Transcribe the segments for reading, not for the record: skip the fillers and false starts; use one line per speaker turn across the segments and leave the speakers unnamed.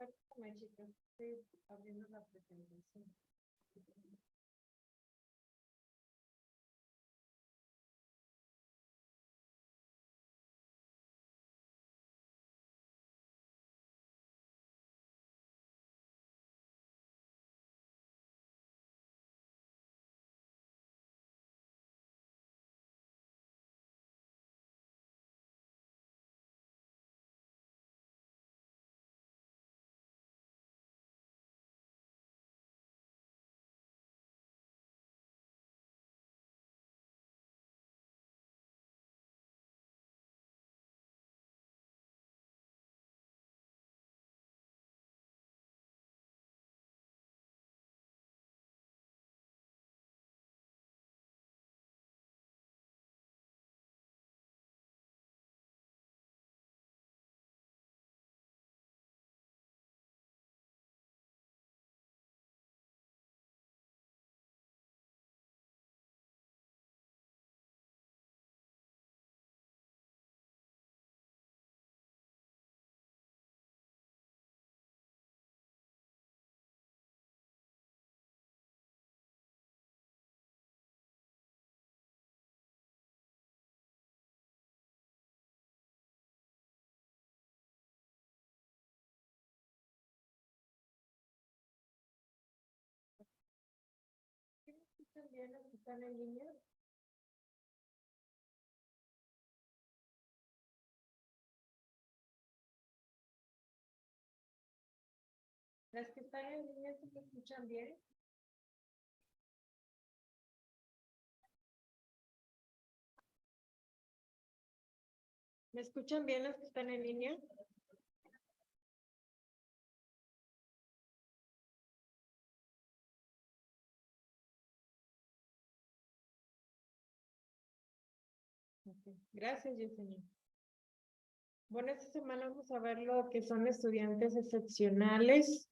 Permítame, chicos, estoy abriendo la presentación. También los que están en línea. Las que están en línea, ¿sí me escuchan bien? ¿Me escuchan bien las que están en línea? Okay. Gracias, Yesenia. Bueno, esta semana vamos a ver lo que son estudiantes excepcionales.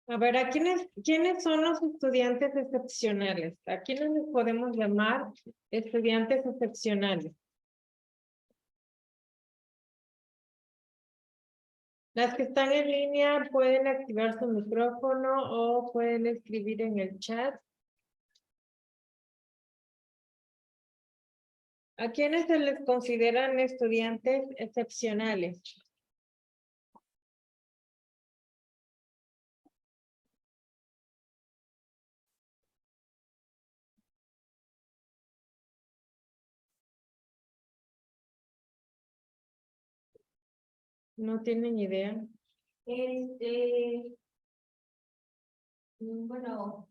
A ver, ¿quiénes son los estudiantes excepcionales? ¿A quiénes les podemos llamar estudiantes excepcionales? Las que están en línea pueden activar su micrófono o pueden escribir en el chat. ¿A quiénes se les consideran estudiantes excepcionales? No tienen idea.
Bueno,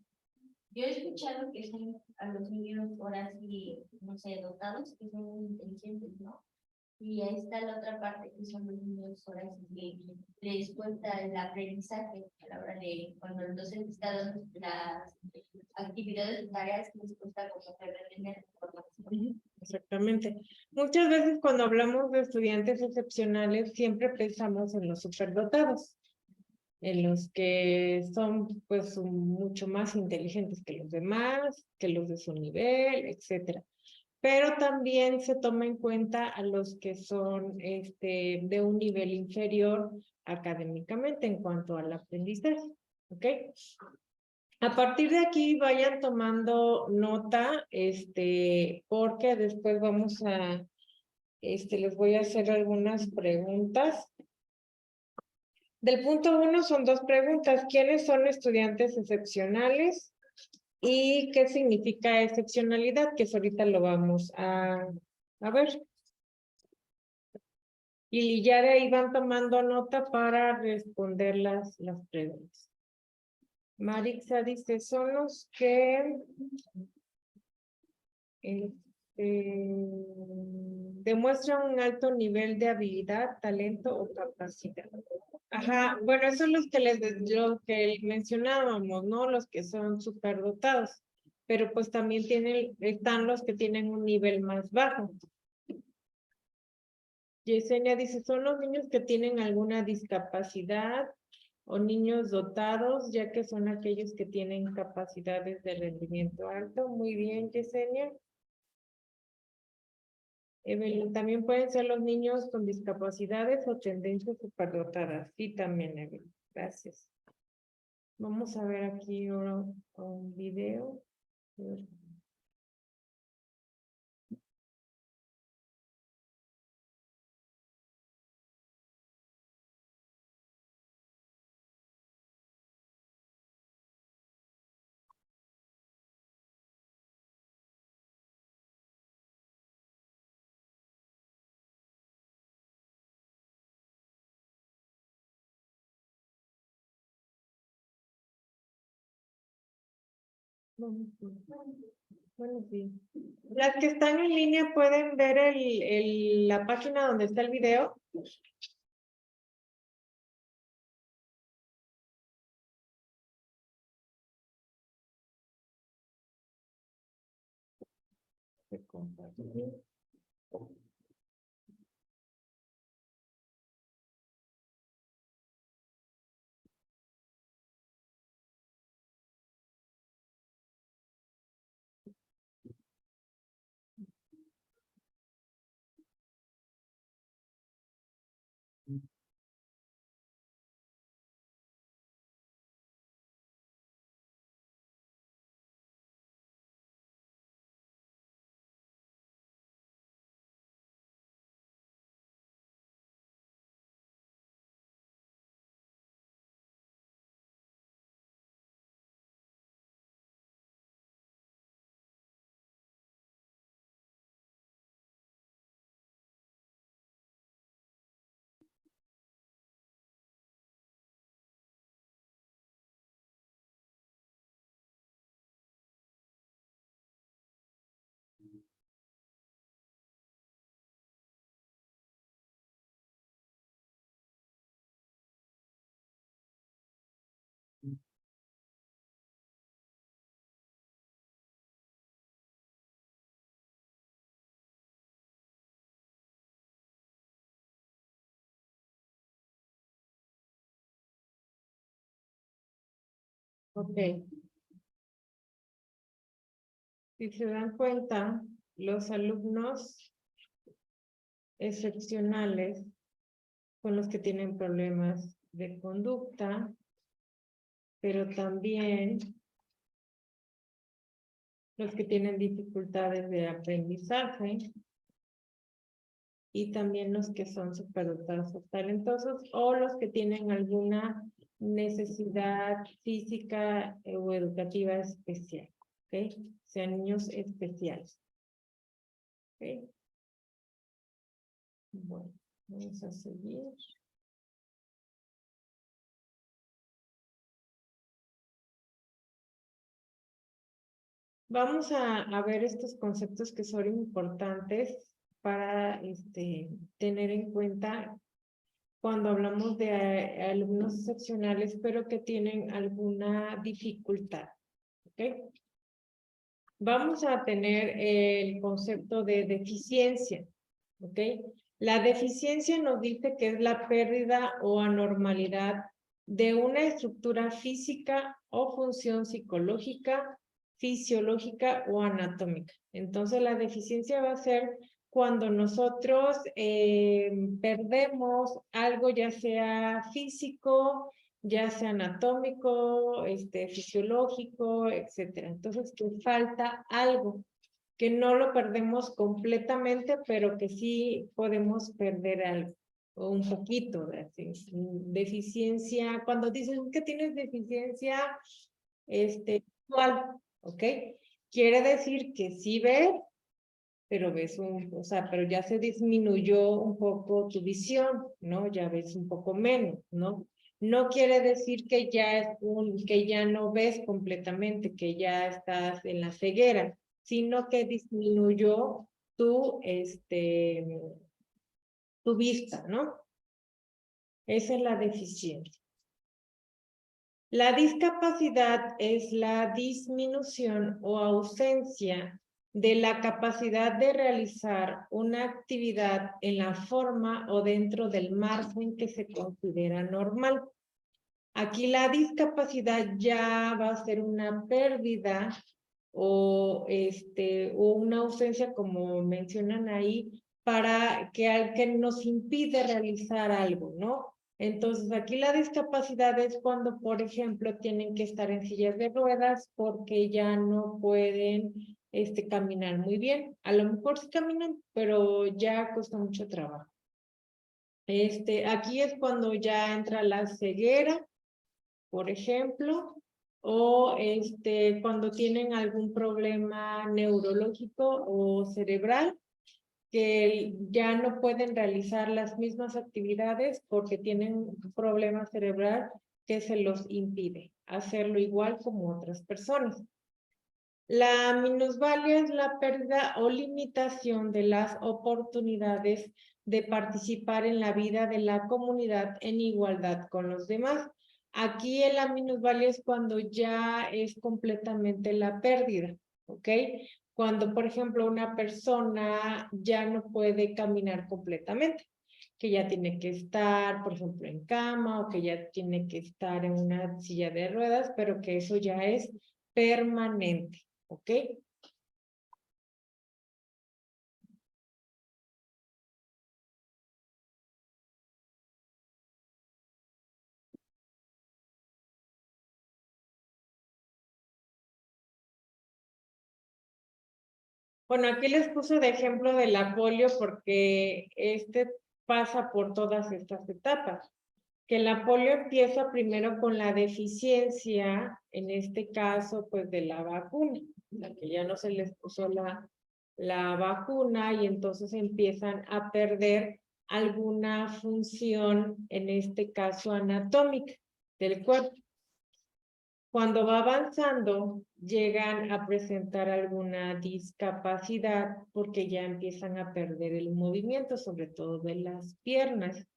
yo he escuchado que son a los niños ahora sí, no sé, dotados, que son muy inteligentes, ¿no? Y ahí está la otra parte, que son los niños ahora sí que les cuesta el aprendizaje a la hora de cuando el docente está dando las actividades, tareas que les cuesta como que retener información.
Exactamente. Muchas veces cuando hablamos de estudiantes excepcionales siempre pensamos en los superdotados, en los que son pues mucho más inteligentes que los demás, que los de su nivel, etcétera. Pero también se toma en cuenta a los que son de un nivel inferior académicamente en cuanto al aprendizaje, ¿ok? A partir de aquí vayan tomando nota, porque después vamos a, les voy a hacer algunas preguntas. Del punto 1 son 2 preguntas. ¿Quiénes son estudiantes excepcionales? ¿Y qué significa excepcionalidad? Que eso ahorita lo vamos a ver. Y ya de ahí van tomando nota para responder las preguntas. Marixa dice, son los que demuestran un alto nivel de habilidad, talento o capacidad. Ajá, bueno, esos son los que mencionábamos, ¿no? Los que son superdotados. pero pues también están los que tienen un nivel más bajo. Yesenia dice, ¿son los niños que tienen alguna discapacidad o niños dotados, ya que son aquellos que tienen capacidades de rendimiento alto? Muy bien, Yesenia. Evelyn, también pueden ser los niños con discapacidades o tendencias superdotadas. Sí, también, Evelyn. Gracias. Vamos a ver aquí ahora un video. Bueno, sí. Las que están en línea pueden ver la página donde está el video. Se comparte. Ok. Si se dan cuenta, los alumnos excepcionales son los que tienen problemas de conducta, pero también los que tienen dificultades de aprendizaje y también los que son superdotados o talentosos o los que tienen alguna necesidad física o educativa especial, ¿ok? Sean niños especiales. ¿Ok? Bueno, vamos a seguir. Vamos a ver estos conceptos que son importantes para tener en cuenta cuando hablamos de alumnos excepcionales, pero que tienen alguna dificultad. ¿Ok? Vamos a tener el concepto de deficiencia. ¿Ok? La deficiencia nos dice que es la pérdida o anormalidad de una estructura física o función psicológica, fisiológica o anatómica. Entonces la deficiencia va a ser cuando nosotros perdemos algo, ya sea físico, ya sea anatómico, fisiológico, etcétera. Entonces que falta algo, que no lo perdemos completamente, pero que sí podemos perder algo, o un poquito de deficiencia. Cuando dicen que tienes deficiencia visual, ¿ok? Quiere decir que sí ves, pero ves pero ya se disminuyó un poco tu visión, ¿no? Ya ves un poco menos, ¿no? No quiere decir que que ya no ves completamente, que ya estás en la ceguera, sino que disminuyó tu vista, ¿no? Esa es la deficiencia. La discapacidad es la disminución o ausencia de la capacidad de realizar una actividad en la forma o dentro del margen que se considera normal. Aquí la discapacidad ya va a ser una pérdida o una ausencia, como mencionan ahí, para que nos impide realizar algo, ¿no? Entonces, aquí la discapacidad es cuando, por ejemplo, tienen que estar en sillas de ruedas porque ya no pueden caminar muy bien. A lo mejor sí caminan, pero ya cuesta mucho trabajo. Aquí es cuando ya entra la ceguera, por ejemplo, o cuando tienen algún problema neurológico o cerebral, que ya no pueden realizar las mismas actividades porque tienen un problema cerebral que se los impide hacerlo igual como otras personas. La minusvalía es la pérdida o limitación de las oportunidades de participar en la vida de la comunidad en igualdad con los demás. Aquí en la minusvalía es cuando ya es completamente la pérdida, ¿ok? Cuando, por ejemplo, una persona ya no puede caminar completamente, que ya tiene que estar, por ejemplo, en cama o que ya tiene que estar en una silla de ruedas, pero que eso ya es permanente, ¿ok? Bueno, aquí les puse de ejemplo de la polio porque pasa por todas estas etapas. Que la polio empieza primero con la deficiencia, en este caso, pues de la vacuna, la que ya no se les puso la vacuna y entonces empiezan a perder alguna función, en este caso anatómica del cuerpo. Cuando va avanzando, llegan a presentar alguna discapacidad porque ya empiezan a perder el movimiento, sobre todo de las piernas.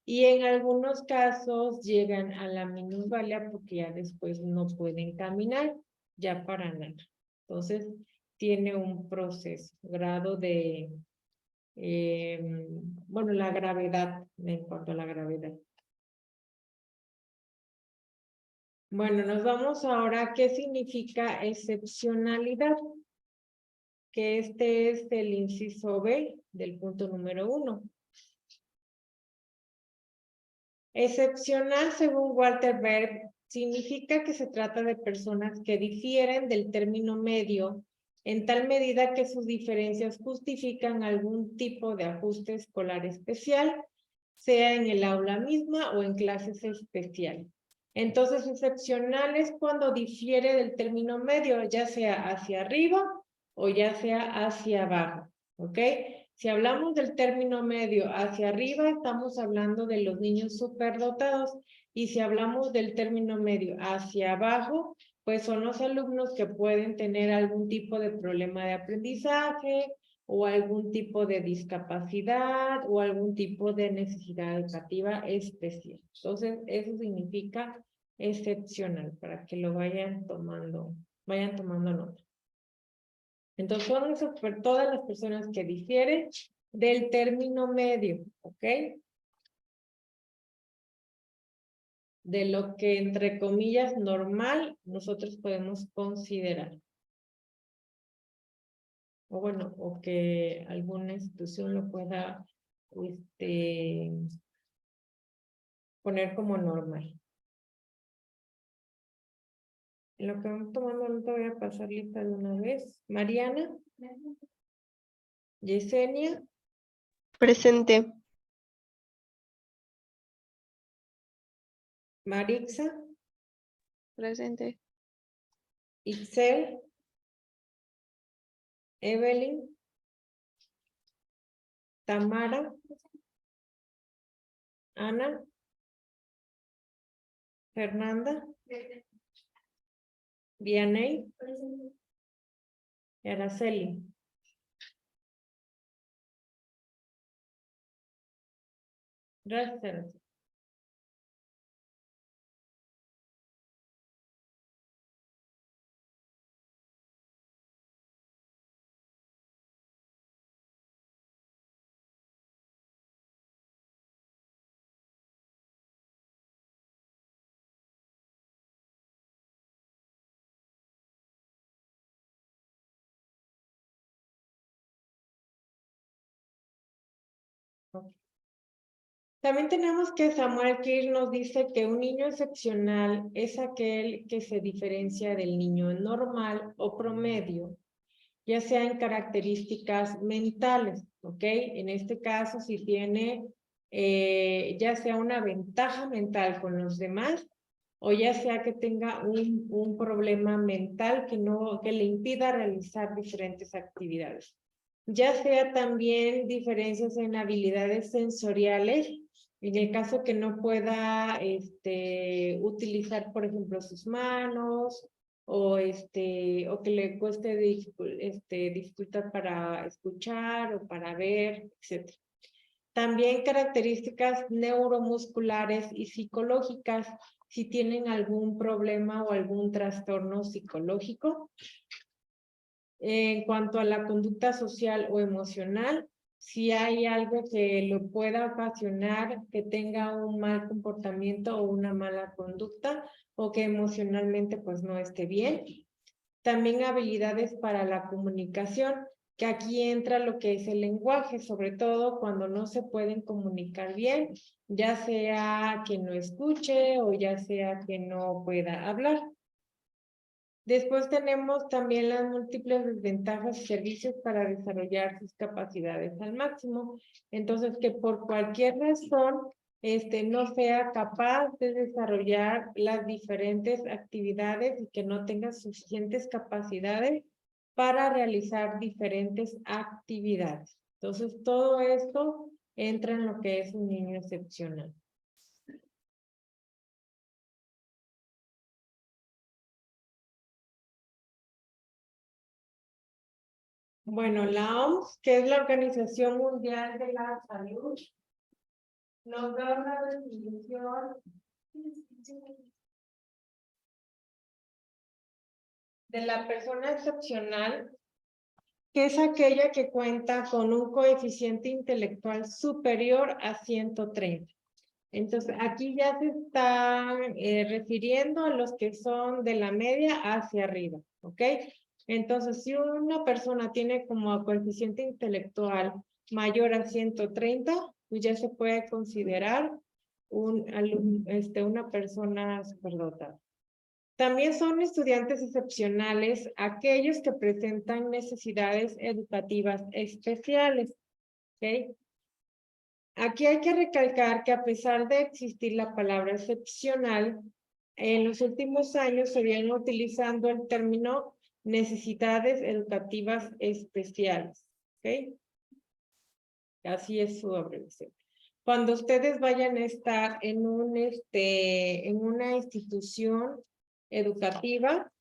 Y en algunos casos llegan a la minusvalía porque ya después no pueden caminar, ya para nada. Entonces, tiene un proceso, grado de, bueno, la gravedad, en cuanto a la gravedad. Bueno, nos vamos ahora a qué significa excepcionalidad, que es el inciso B del punto número 1. Excepcional, según Walter Berg, significa que se trata de personas que difieren del término medio en tal medida que sus diferencias justifican algún tipo de ajuste escolar especial, sea en el aula misma o en clases especiales. Entonces, excepcional es cuando difiere del término medio, ya sea hacia arriba o ya sea hacia abajo, ¿ok? Si hablamos del término medio hacia arriba, estamos hablando de los niños superdotados. Y si hablamos del término medio hacia abajo, pues son los alumnos que pueden tener algún tipo de problema de aprendizaje o algún tipo de discapacidad o algún tipo de necesidad educativa especial. Entonces, eso significa excepcional, para que lo vayan tomando nota. Entonces, son todas las personas que difieren del término medio, ¿ok? De lo que, entre comillas, normal, nosotros podemos considerar. O bueno, o que alguna institución lo pueda poner como normal. En lo que vamos tomando nota voy a pasar lista de una vez. Mariana. Yesenia.
Presente.
Marixa.
Presente.
Ixel. Evelyn. Tamara. Ana. Fernanda. Vianey. Araceli. Gracias. También tenemos que Samuel Kirk nos dice que un niño excepcional es aquel que se diferencia del niño normal o promedio, ya sea en características mentales, ¿ok? En este caso, si tiene ya sea una ventaja mental con los demás, o ya sea que tenga un problema mental que le impida realizar diferentes actividades. Ya sea también diferencias en habilidades sensoriales, en el caso que no pueda utilizar, por ejemplo, sus manos, o que le cueste dificultad para escuchar o para ver, etc. También características neuromusculares y psicológicas, si tienen algún problema o algún trastorno psicológico. En cuanto a la conducta social o emocional, si hay algo que lo pueda ocasionar que tenga un mal comportamiento o una mala conducta, o que emocionalmente pues no esté bien. También habilidades para la comunicación, que aquí entra lo que es el lenguaje, sobre todo cuando no se pueden comunicar bien, ya sea que no escuche o ya sea que no pueda hablar. Después tenemos también las múltiples desventajas y servicios para desarrollar sus capacidades al máximo. Entonces, que por cualquier razón no sea capaz de desarrollar las diferentes actividades y que no tenga suficientes capacidades para realizar diferentes actividades. Entonces, todo esto entra en lo que es un niño excepcional. Bueno, la OMS, que es la Organización Mundial de la Salud, nos da una definición de la persona excepcional, que es aquella que cuenta con un coeficiente intelectual superior a 130. Entonces, aquí ya se está refiriendo a los que son de la media hacia arriba, ¿ok? Entonces, si una persona tiene como coeficiente intelectual mayor a 130, pues ya se puede considerar una persona superdotada. También son estudiantes excepcionales aquellos que presentan necesidades educativas especiales, ¿ok? Aquí hay que recalcar que a pesar de existir la palabra excepcional, en los últimos años se viene utilizando el término necesidades educativas especiales, ¿ok? Así es su abreviación. Cuando ustedes vayan a estar en una institución educativa,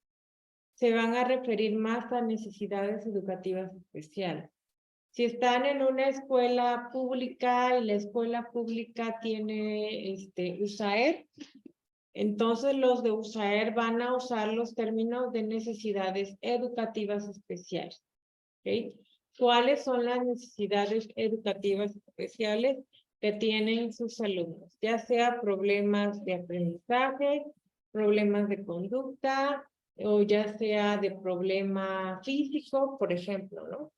se van a referir más a necesidades educativas especiales. Si están en una escuela pública y la escuela pública tiene USAER, entonces los de USAER van a usar los términos de necesidades educativas especiales. ¿Okay? ¿Cuáles son las necesidades educativas especiales que tienen sus alumnos? Ya sea problemas de aprendizaje, problemas de conducta, o ya sea de problema físico, por ejemplo, ¿no?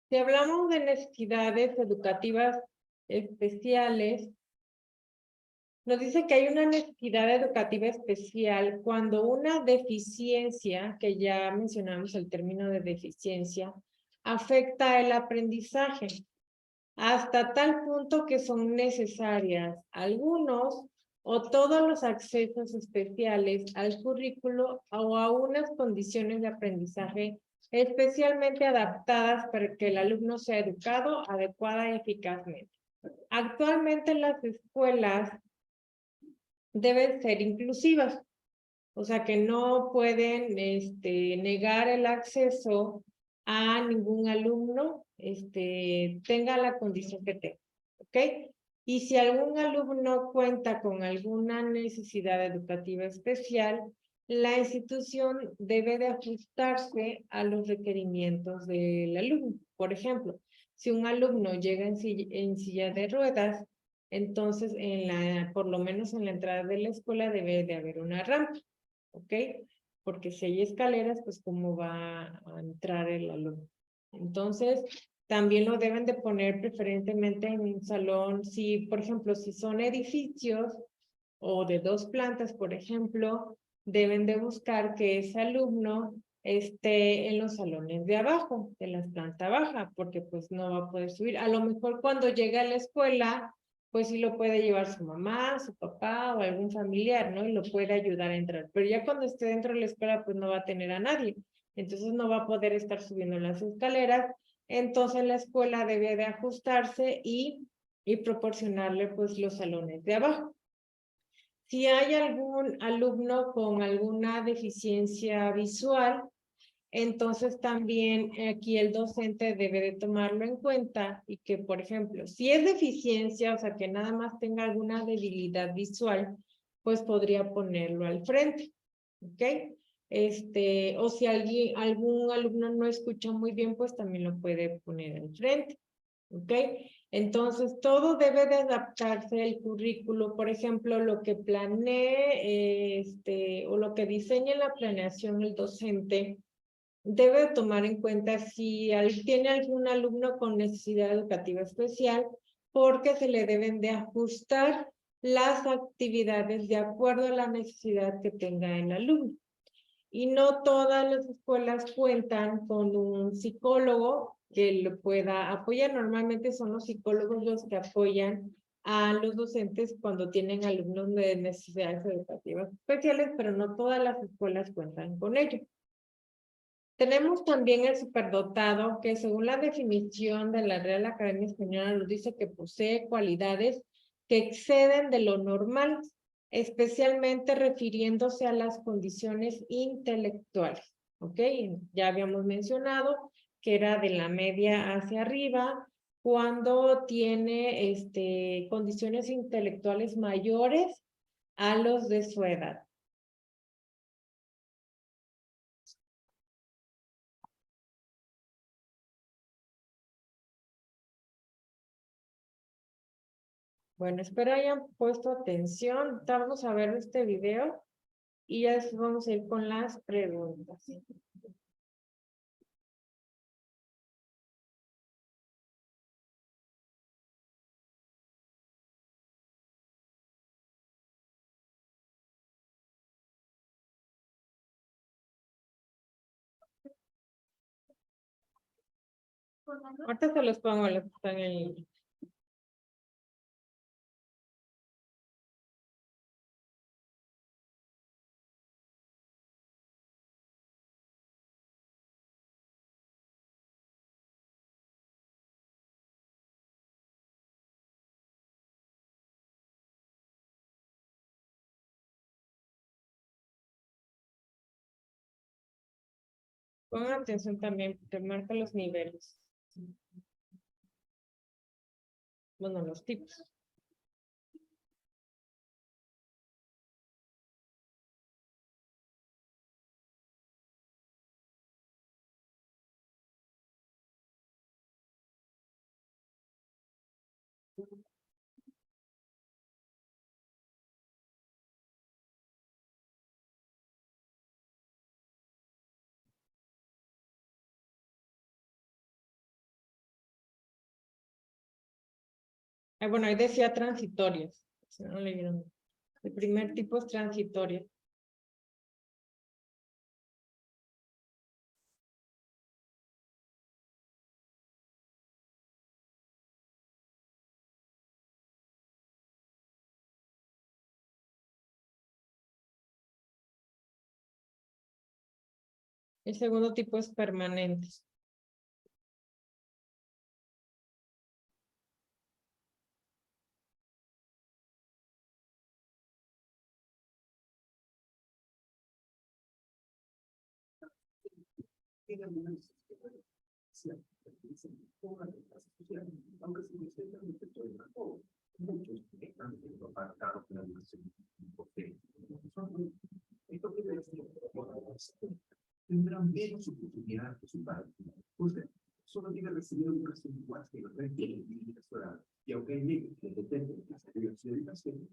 Si hablamos de necesidades educativas especiales, nos dice que hay una necesidad educativa especial cuando una deficiencia, que ya mencionamos el término de deficiencia, afecta el aprendizaje hasta tal punto que son necesarias algunos o todos los accesos especiales al currículo o a unas condiciones de aprendizaje especialmente adaptadas para que el alumno sea educado adecuada y eficazmente. Actualmente las escuelas deben ser inclusivas, o sea que no pueden negar el acceso a ningún alumno tenga la condición que tenga, ¿ok? Y si algún alumno cuenta con alguna necesidad educativa especial, la institución debe de ajustarse a los requerimientos del alumno. Por ejemplo, si un alumno llega en silla de ruedas entonces por lo menos en la entrada de la escuela debe de haber una rampa, ¿ok? Porque si hay escaleras, pues cómo va a entrar el alumno. Entonces, también lo deben de poner preferentemente en un salón, si, por ejemplo, si son edificios o de 2 plantas, por ejemplo, deben de buscar que ese alumno esté en los salones de abajo, de la planta baja, porque pues no va a poder subir. A lo mejor cuando llegue a la escuela, pues sí lo puede llevar su mamá, su papá o algún familiar, ¿no? Y lo puede ayudar a entrar. Pero ya cuando esté dentro de la escuela, pues no va a tener a nadie. Entonces no va a poder estar subiendo las escaleras. Entonces la escuela debe de ajustarse y proporcionarle pues los salones de abajo. Si hay algún alumno con alguna deficiencia visual, entonces también aquí el docente debe de tomarlo en cuenta y que, por ejemplo, si es deficiencia, o sea, que nada más tenga alguna debilidad visual, pues podría ponerlo al frente, ¿ok? O si algún alumno no escucha muy bien, pues también lo puede poner al frente, ¿ok? Entonces, todo debe de adaptarse el currículo. Por ejemplo, lo que planee, o lo que diseñe la planeación el docente, debe tomar en cuenta si tiene algún alumno con necesidad educativa especial, porque se le deben de ajustar las actividades de acuerdo a la necesidad que tenga el alumno. Y no todas las escuelas cuentan con un psicólogo que lo pueda apoyar. Normalmente son los psicólogos los que apoyan a los docentes cuando tienen alumnos de necesidades educativas especiales, pero no todas las escuelas cuentan con ello. Tenemos también el superdotado, que según la definición de la Real Academia Española nos dice que posee cualidades que exceden de lo normal, especialmente refiriéndose a las condiciones intelectuales. ¿Ok? Ya habíamos mencionado que era de la media hacia arriba, cuando tiene condiciones intelectuales mayores a los de su edad. Bueno, espero hayan puesto atención. Vamos a ver este video y ya después vamos a ir con las preguntas. Ahorita se los pongo los que están en el libro. Pongan atención también, porque marca los niveles. Bueno, los tipos. Bueno, ahí decía transitorias. Si no leyeron. El primer tipo es transitoria. El segundo tipo es permanente.
Tendrán menos oportunidad de participar. Usted solo tiene recibido educación igual que los tres tienen escolar. Y aunque hay leyes que dependen de las ayudas de educación,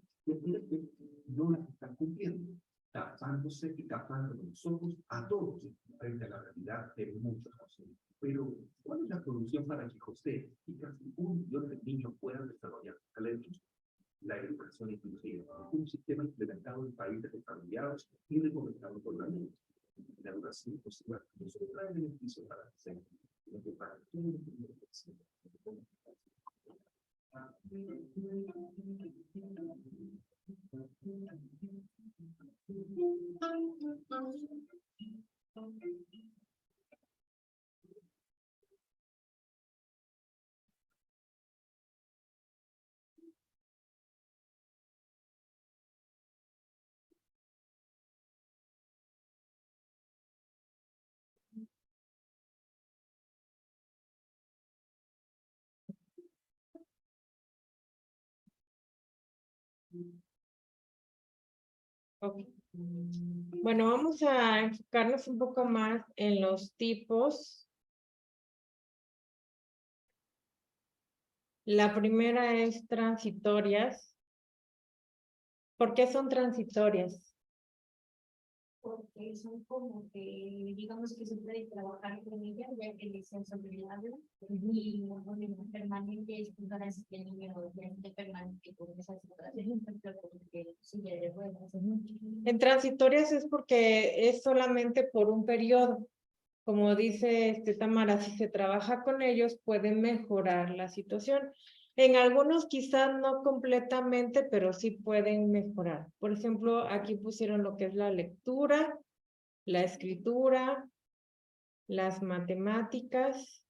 no las están cumpliendo, tapándose y tapando los ojos a todos frente a la realidad de muchos casos. Pero, ¿cuál es la solución para que José y casi 1 millón de niños puedan desarrollar sus talentos? La educación inclusiva, un sistema implementado en países desarrollados y recomendado por la ley. La educación inclusiva no solo trae beneficios para el centro, sino que para todo el mundo.
Ok. Bueno, vamos a enfocarnos un poco más en los tipos. La primera es transitorias. ¿Por qué son transitorias?
Porque son como que, digamos que se puede trabajar con ellas, ya que dicen sobre el habla, y no ponen permanente, es pues ahora sí que el niño ya esté permanente con esa situación, porque sigue de ruedas.
En transitorias es porque es solamente por un periodo. Como dice Tamara, si se trabaja con ellos puede mejorar la situación. En algunos quizás no completamente, pero sí pueden mejorar. Por ejemplo, aquí pusieron lo que es la lectura, la escritura, las matemáticas,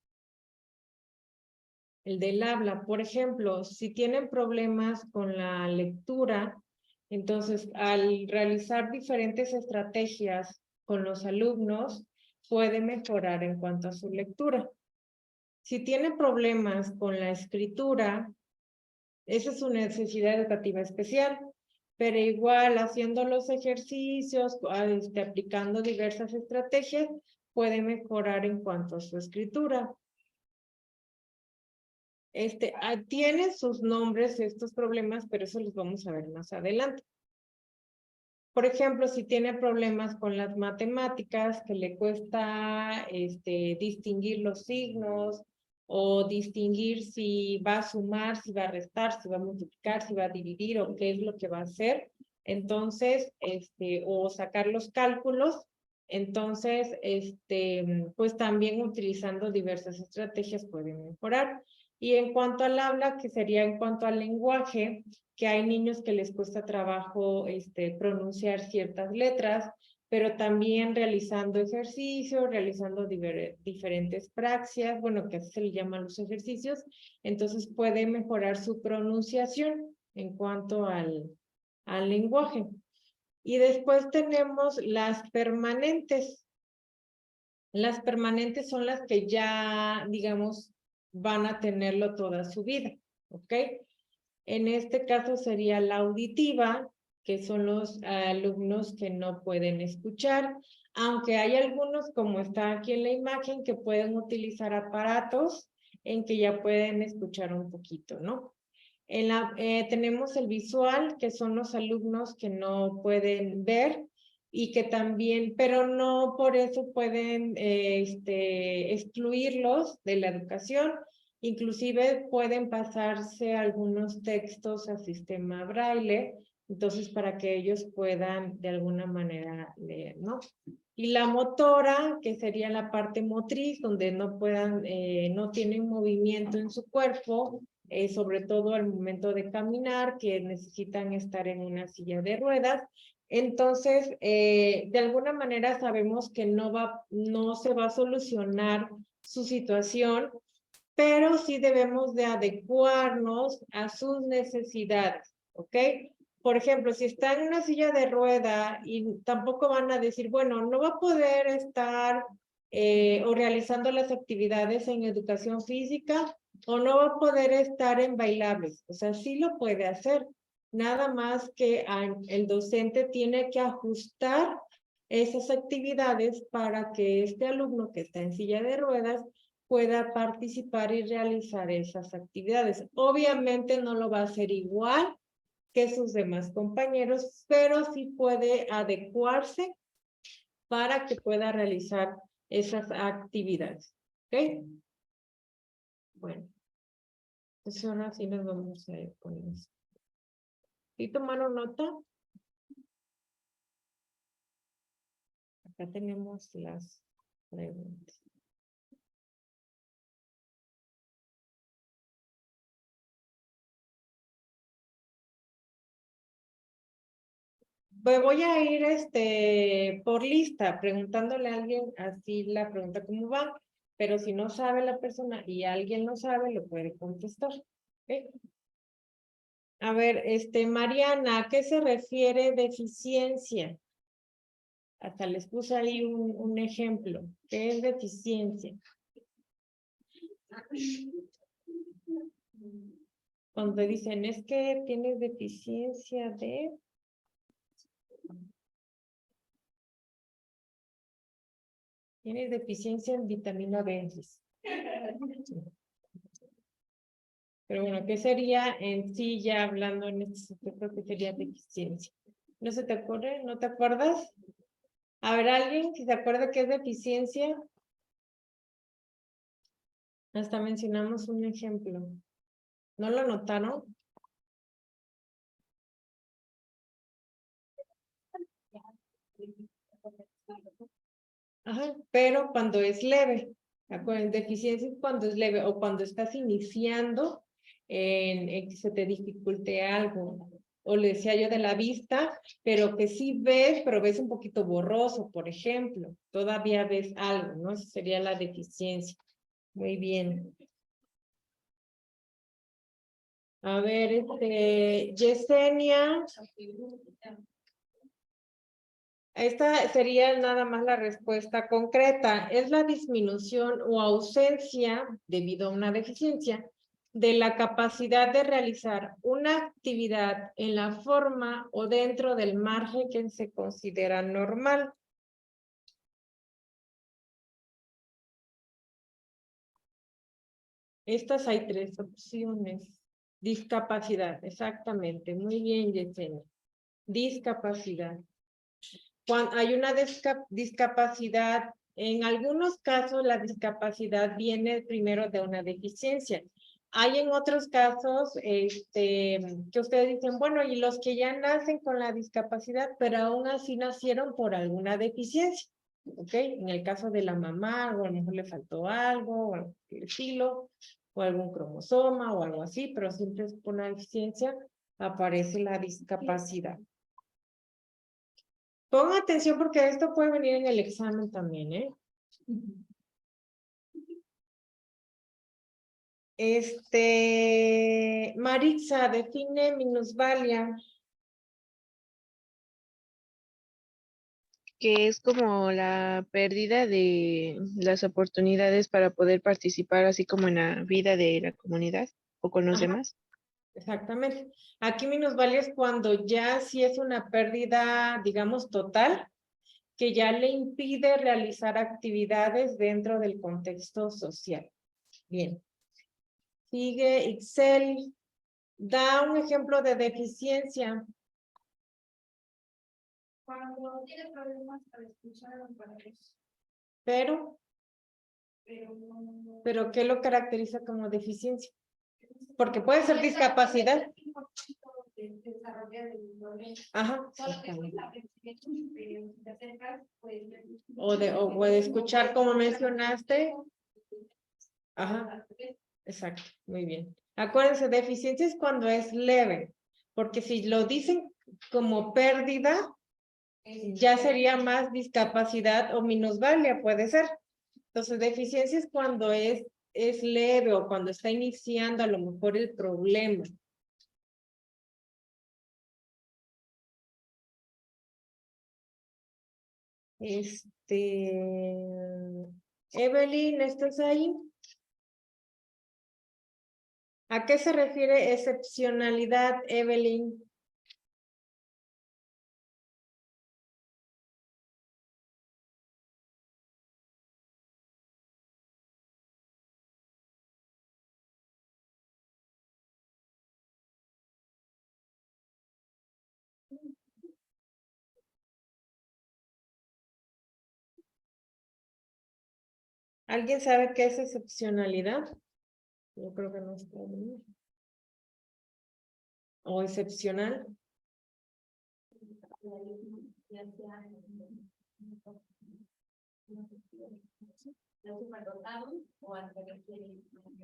el del habla. Por ejemplo, si tienen problemas con la lectura, entonces al realizar diferentes estrategias con los alumnos, puede mejorar en cuanto a su lectura. Si tiene problemas con la escritura, esa es una necesidad educativa especial, pero igual haciendo los ejercicios, aplicando diversas estrategias, puede mejorar en cuanto a su escritura. Tiene sus nombres estos problemas, pero eso los vamos a ver más adelante. Por ejemplo, si tiene problemas con las matemáticas, que le cuesta distinguir los signos, o distinguir si va a sumar, si va a restar, si va a multiplicar, si va a dividir, o qué es lo que va a hacer, entonces, o sacar los cálculos, entonces, pues también utilizando diversas estrategias puede mejorar. Y en cuanto al habla, que sería en cuanto al lenguaje, que hay niños que les cuesta trabajo pronunciar ciertas letras, pero también realizando ejercicios, realizando diferentes praxias, bueno, que así se le llaman los ejercicios, entonces puede mejorar su pronunciación en cuanto al lenguaje. Y después tenemos las permanentes. Las permanentes son las que ya, digamos, van a tenerlo toda su vida, ¿ok? En este caso sería la auditiva, que son los alumnos que no pueden escuchar, aunque hay algunos, como está aquí en la imagen, que pueden utilizar aparatos en que ya pueden escuchar un poquito, ¿no? Tenemos el visual, que son los alumnos que no pueden ver y que también, pero no por eso pueden excluirlos de la educación. Inclusive pueden pasarse algunos textos al sistema braille, entonces para que ellos puedan de alguna manera leer, ¿no? Y la motora, que sería la parte motriz, donde no puedan, no tienen movimiento en su cuerpo, sobre todo al momento de caminar, que necesitan estar en una silla de ruedas. Entonces, de alguna manera sabemos que no se va a solucionar su situación, pero sí debemos de adecuarnos a sus necesidades, ¿ok? Por ejemplo, si está en una silla de rueda y tampoco van a decir, bueno, no va a poder estar o realizando las actividades en educación física o no va a poder estar en bailables. O sea, sí lo puede hacer. Nada más que el docente tiene que ajustar esas actividades para que este alumno que está en silla de ruedas pueda participar y realizar esas actividades. Obviamente no lo va a hacer igual que sus demás compañeros, pero sí puede adecuarse para que pueda realizar esas actividades. ¿Ok? Bueno, pues ahora sí nos vamos a ir con eso. ¿Sí tomaron nota? Acá tenemos las preguntas. Pues voy a ir por lista, preguntándole a alguien así la pregunta cómo va, pero si no sabe la persona y alguien no sabe, lo puede contestar. ¿Ok? A ver, Mariana, ¿a qué se refiere deficiencia? Hasta les puse ahí un ejemplo. ¿Qué es deficiencia? Cuando dicen, es que tienes deficiencia de... Tienes deficiencia en vitamina B. Pero bueno, ¿qué sería en sí ya hablando en este sujeto? ¿Qué sería deficiencia? ¿No se te ocurre? ¿No te acuerdas? A ver, ¿alguien si se acuerda qué es deficiencia? Hasta mencionamos un ejemplo. ¿No lo notaron? Ajá, pero cuando es leve. Acuérdense, deficiencia es cuando es leve o cuando estás iniciando en que se te dificulte algo. O le decía yo de la vista, pero que sí ves, pero ves un poquito borroso, por ejemplo. Todavía ves algo, ¿no? Esa sería la deficiencia. Muy bien. A ver, Yesenia. Esta sería nada más la respuesta concreta. Es la disminución o ausencia, debido a una deficiencia, de la capacidad de realizar una actividad en la forma o dentro del margen que se considera normal. Estas hay tres opciones. Discapacidad, exactamente. Muy bien, Yesenia. Discapacidad. Cuando hay una discapacidad, en algunos casos la discapacidad viene primero de una deficiencia. Hay en otros casos que ustedes dicen, bueno, y los que ya nacen con la discapacidad, pero aún así nacieron por alguna deficiencia, ¿ok? En el caso de la mamá, o a lo mejor le faltó algo, o algo del estilo, o algún cromosoma, o algo así, pero siempre es por una deficiencia, aparece la discapacidad. Ponga atención porque esto puede venir en el examen también, ¿eh? Maritza, define minusvalía.
Que es como la pérdida de las oportunidades para poder participar así como en la vida de la comunidad o con los
Ajá,
demás.
exactamente. Aquí minusvalía es cuando ya sí es una pérdida, digamos, total, que ya le impide realizar actividades dentro del contexto social. Bien. Sigue Excel. Da un ejemplo de deficiencia.
Cuando tiene problemas para escuchar o para ver.
Pero
Pero
¿qué lo caracteriza como deficiencia? Porque puede ser discapacidad. Ajá. O de escuchar como mencionaste. Ajá. Exacto, muy bien. Acuérdense, deficiencia es cuando es leve, porque si lo dicen como pérdida, ya sería más discapacidad o minusvalía, puede ser. Entonces, deficiencia es cuando es leve o cuando está iniciando a lo mejor el problema. Evelyn, ¿estás ahí? ¿A qué se refiere excepcionalidad, Evelyn? ¿Alguien sabe qué es excepcionalidad? Yo creo que no está bien. ¿O excepcional?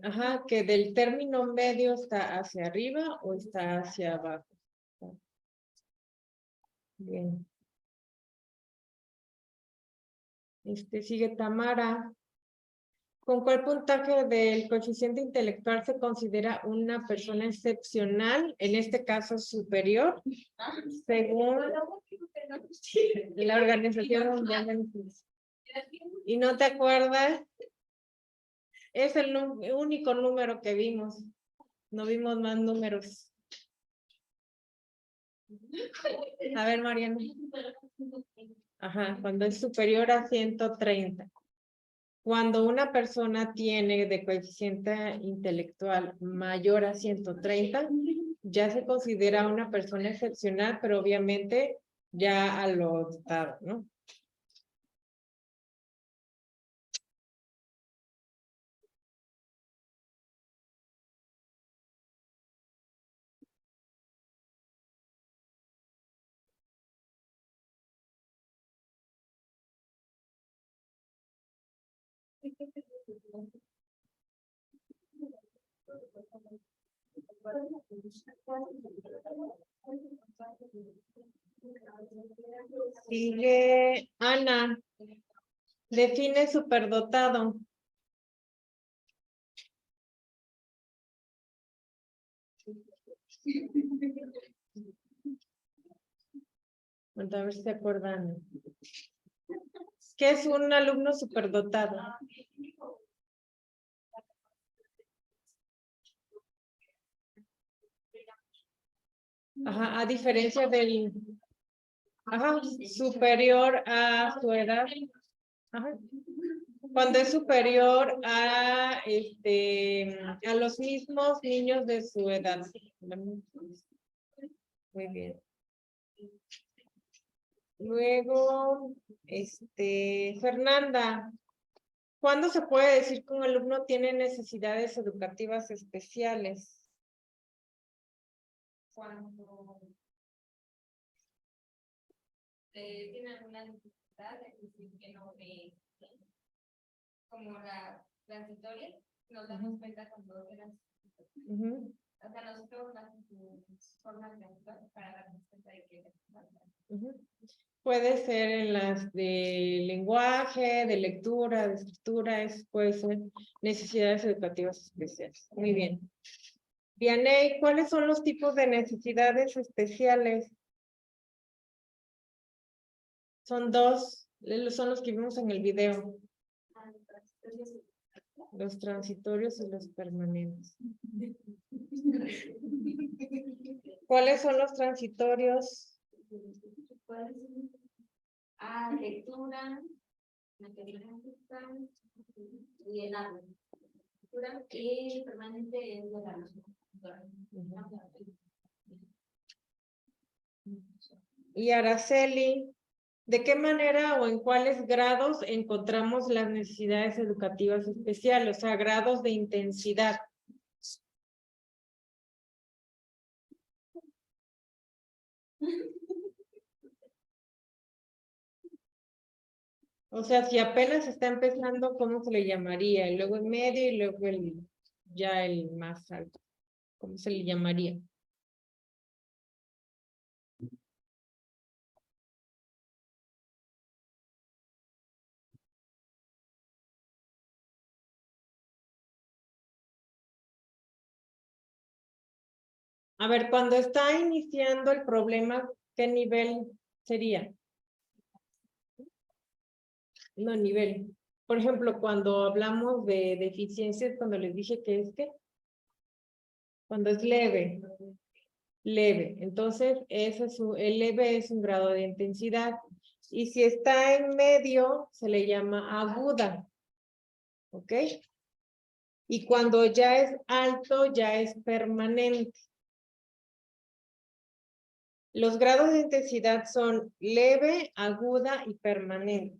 Ajá, que del término medio está hacia arriba o está hacia abajo. Bien. Sigue Tamara. ¿Con cuál puntaje del coeficiente intelectual se considera una persona excepcional? En este caso superior, según la Organización Mundial de la Salud. ¿Y no te acuerdas? Es el único número que vimos. No vimos más números. A ver, Mariana. Ajá, cuando es superior a 130. Cuando una persona tiene de coeficiente intelectual mayor a 130, ya se considera una persona excepcional, pero obviamente ya a lo dotado, ¿no? Sigue Ana. Define superdotado. A ver si se acuerdan. ¿Qué es un alumno superdotado? Ajá, a diferencia del superior a su edad. Ajá. Cuando es superior a los mismos niños de su edad. Muy bien. Luego, Fernanda, ¿cuándo se puede decir que un alumno tiene necesidades educativas especiales?
Cuando tiene alguna dificultad, es decir, que no ve como la transitoria, nos damos cuenta cuando eran. O sea, nosotros las formas de actuar para darnos cuenta de que
puede ser en las de lenguaje, de lectura, de escritura, puede ser necesidades educativas especiales. Muy bien. Vianey, ¿cuáles son los tipos de necesidades especiales? Son dos, son los que vimos en el video. Los transitorios y los permanentes. ¿Cuáles son los transitorios?
Lectura, matemática y el habla. Lectura y permanente es de la
Y Araceli, ¿de qué manera o en cuáles grados encontramos las necesidades educativas especiales? O sea, grados de intensidad. O sea, si apenas está empezando, ¿cómo se le llamaría? Y luego el medio y luego ya el más alto. ¿Cómo se le llamaría? A ver, cuando está iniciando el problema, ¿qué nivel sería? No, nivel. Por ejemplo, cuando hablamos de deficiencias, cuando les dije que es que, cuando es leve. Leve. Entonces, el leve es un grado de intensidad. Y si está en medio, se le llama aguda. ¿Ok? Y cuando ya es alto, ya es permanente. Los grados de intensidad son leve, aguda y permanente.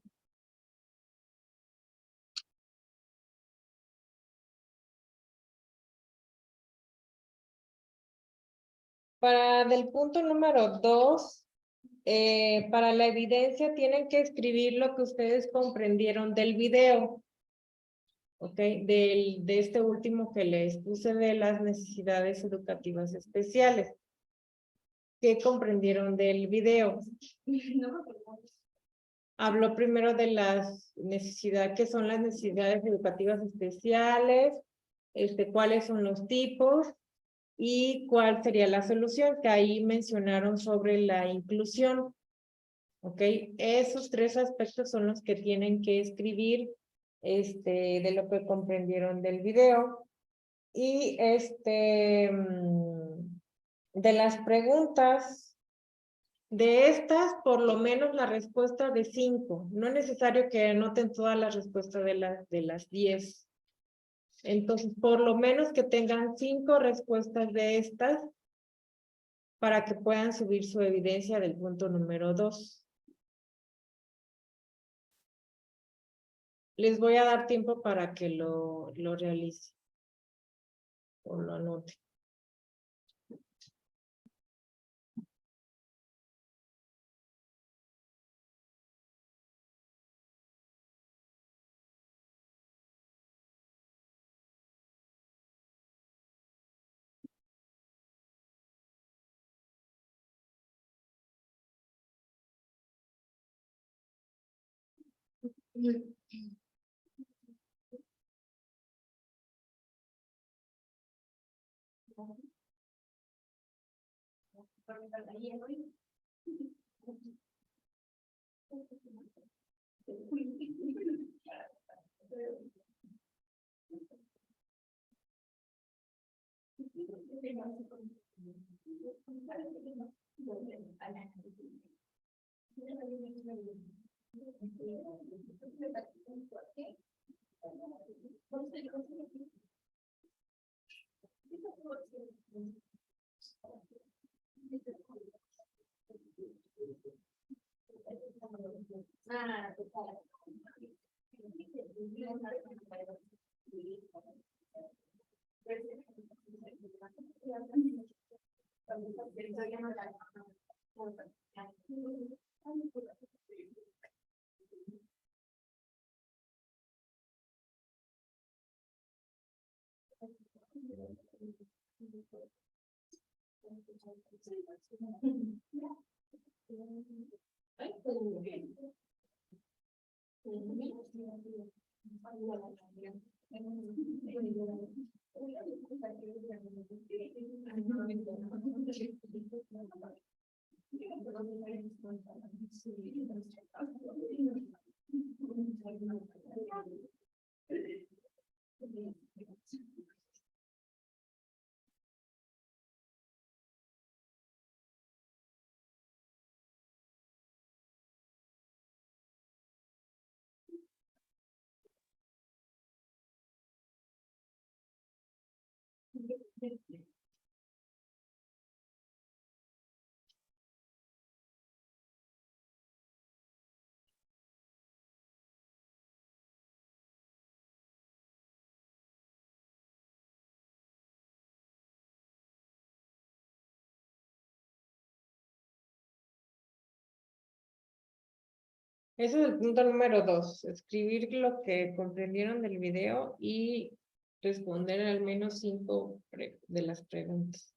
Para del punto número 2, para la evidencia tienen que escribir lo que ustedes comprendieron del video. ¿Ok? De este último que les puse de las necesidades educativas especiales. ¿Qué comprendieron del video? Habló primero de las necesidades, ¿qué son las necesidades educativas especiales? ¿Cuáles son los tipos? Y cuál sería la solución, que ahí mencionaron sobre la inclusión. ¿Ok? Esos 3 aspectos son los que tienen que escribir de lo que comprendieron del video. Y de las preguntas, de estas, por lo menos la respuesta de 5. No es necesario que anoten todas las respuestas de las 10. Entonces, por lo menos que tengan 5 respuestas de estas para que puedan subir su evidencia del punto número 2. Les voy a dar tiempo para que lo realicen o lo anoten. Ese es el punto número 2, escribir lo que comprendieron del video y responder al menos 5 de las preguntas.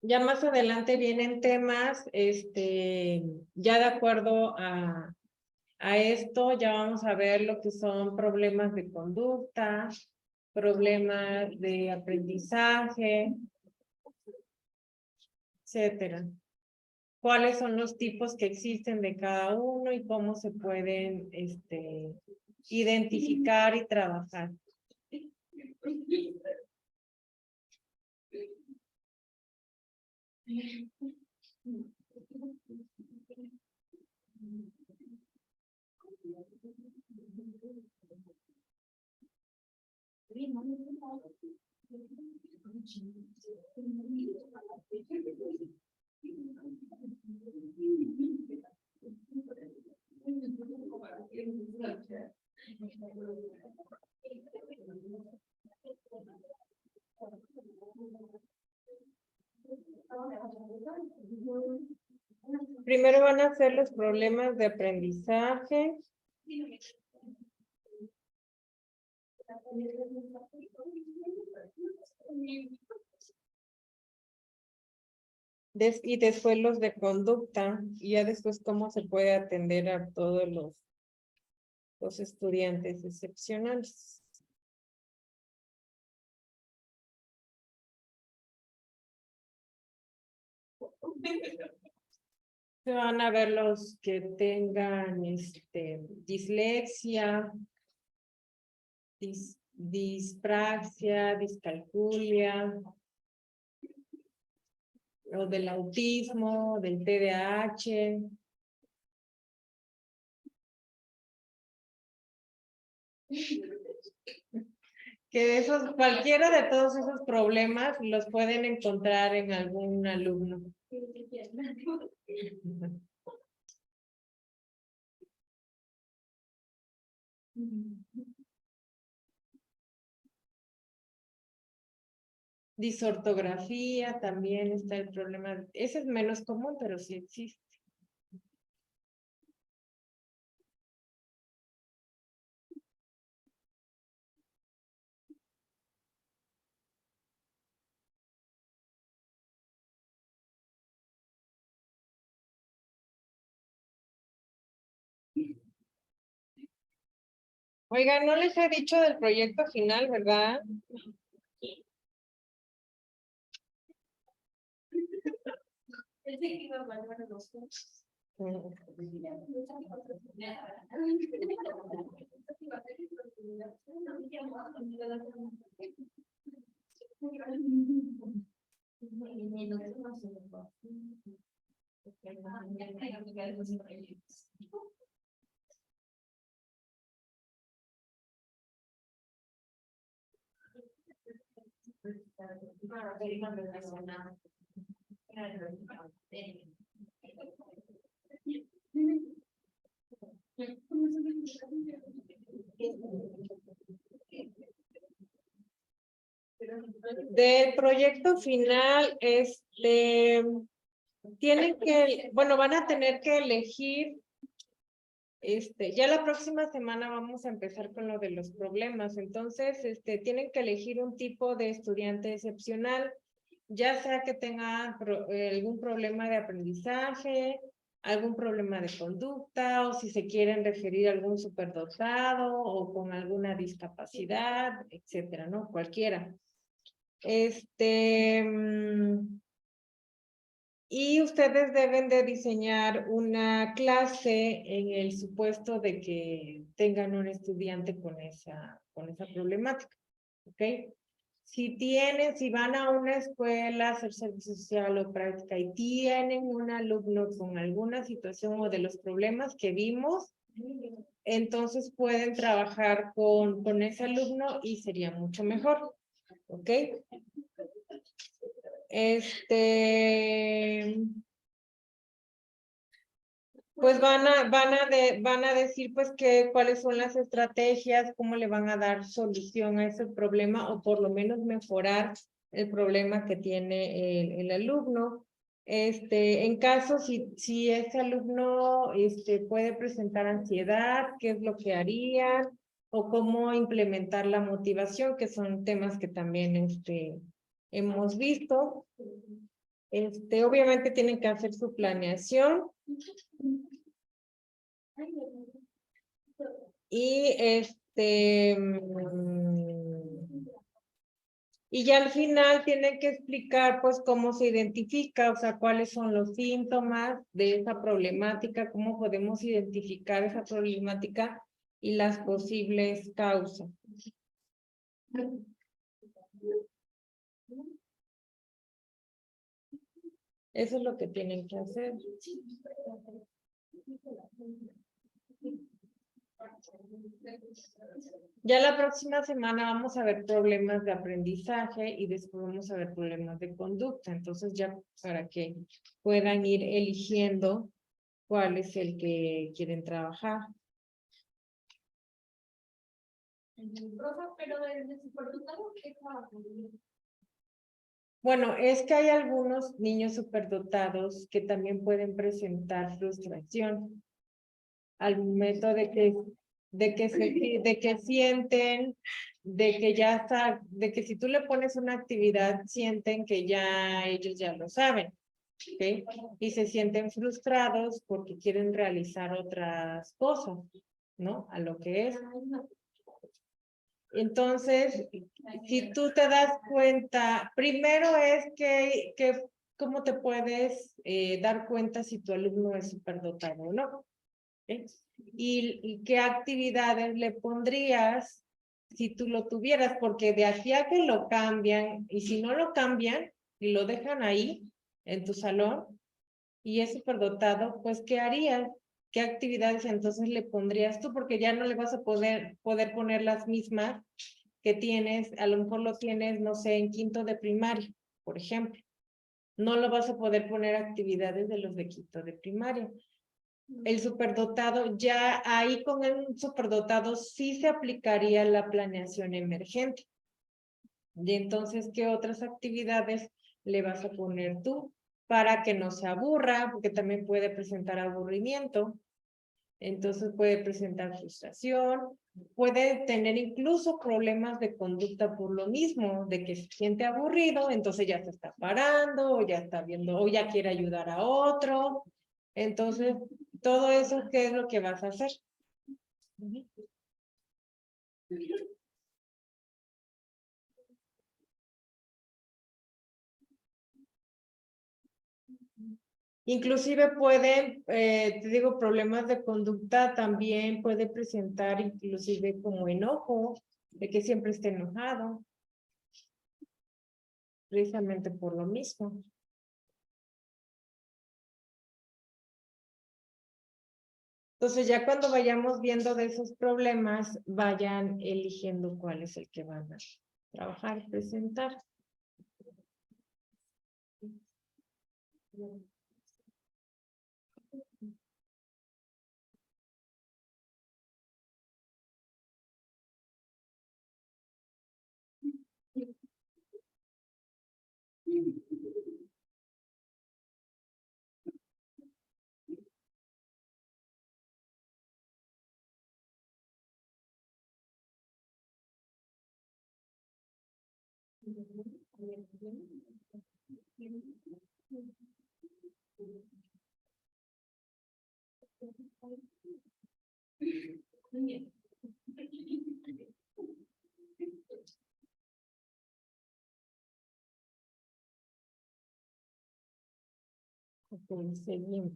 Ya más adelante vienen temas, ya de acuerdo a esto, ya vamos a ver lo que son problemas de conducta, problemas de aprendizaje, etcétera. Cuáles son los tipos que existen de cada uno y cómo se pueden identificar y trabajar. Primero van a ser los problemas de aprendizaje. Y después los de conducta, y ya después cómo se puede atender a todos los estudiantes excepcionales. Se van a ver los que tengan dislexia, dispraxia, discalculia, o del autismo, del TDAH. Que cualquiera de todos esos problemas los pueden encontrar en algún alumno. Disortografía también está el problema. Ese es menos común, pero sí existe. Oiga, no les he dicho del proyecto final, ¿verdad?
Pensé que iba a evaluar los cursos.
Del proyecto final, tienen que, bueno, van a tener que elegir, ya la próxima semana vamos a empezar con lo de los problemas, entonces, tienen que elegir un tipo de estudiante excepcional, ya sea que tenga algún problema de aprendizaje, algún problema de conducta, o si se quieren referir a algún superdotado, o con alguna discapacidad, etcétera, ¿no? Cualquiera. Y ustedes deben de diseñar una clase en el supuesto de que tengan un estudiante con esa problemática, ¿ok? Si van a una escuela a hacer servicio social o práctica y tienen un alumno con alguna situación o de los problemas que vimos, entonces pueden trabajar con ese alumno y sería mucho mejor, ¿ok? Pues van a decir pues cuáles son las estrategias, cómo le van a dar solución a ese problema o por lo menos mejorar el problema que tiene el alumno. En caso si ese alumno puede presentar ansiedad, qué es lo que harían o cómo implementar la motivación, que son temas que también hemos visto. Obviamente tienen que hacer su planeación y y ya al final tienen que explicar pues cómo se identifica, o sea, cuáles son los síntomas de esa problemática, cómo podemos identificar esa problemática y las posibles causas. Eso es lo que tienen que hacer. Ya la próxima semana vamos a ver problemas de aprendizaje y después vamos a ver problemas de conducta. Entonces ya para que puedan ir eligiendo cuál es el que quieren trabajar.
Profe, pero el de superdotado, ¿qué trabaja?
Bueno, es que hay algunos niños superdotados que también pueden presentar frustración al momento de que sienten, de que ya está, de que si tú le pones una actividad, sienten que ya ellos ya lo saben, ¿ok? Y se sienten frustrados porque quieren realizar otras cosas, ¿no? A lo que es. Entonces, si tú te das cuenta, primero es que cómo te puedes dar cuenta si tu alumno es superdotado o no. ¿Okay? Y qué actividades le pondrías si tú lo tuvieras, porque de aquí a que lo cambian, y si no lo cambian y lo dejan ahí en tu salón y es superdotado, pues ¿qué harías? ¿Qué actividades entonces le pondrías tú? Porque ya no le vas a poder poner las mismas que tienes, a lo mejor lo tienes, no sé, en quinto de primaria, por ejemplo. No lo vas a poder poner actividades de los de quinto de primaria. El superdotado, ya ahí con el superdotado sí se aplicaría la planeación emergente. Y entonces, ¿qué otras actividades le vas a poner tú? Para que no se aburra, porque también puede presentar aburrimiento. Entonces puede presentar frustración, puede tener incluso problemas de conducta por lo mismo, de que se siente aburrido, entonces ya se está parando, o ya está viendo, o ya quiere ayudar a otro. Entonces, todo eso, ¿qué es lo que vas a hacer? Inclusive puede, te digo, problemas de conducta también puede presentar inclusive como enojo, de que siempre esté enojado, precisamente por lo mismo. Entonces ya cuando vayamos viendo de esos problemas, vayan eligiendo cuál es el que van a trabajar, presentar. Ok, seguimos.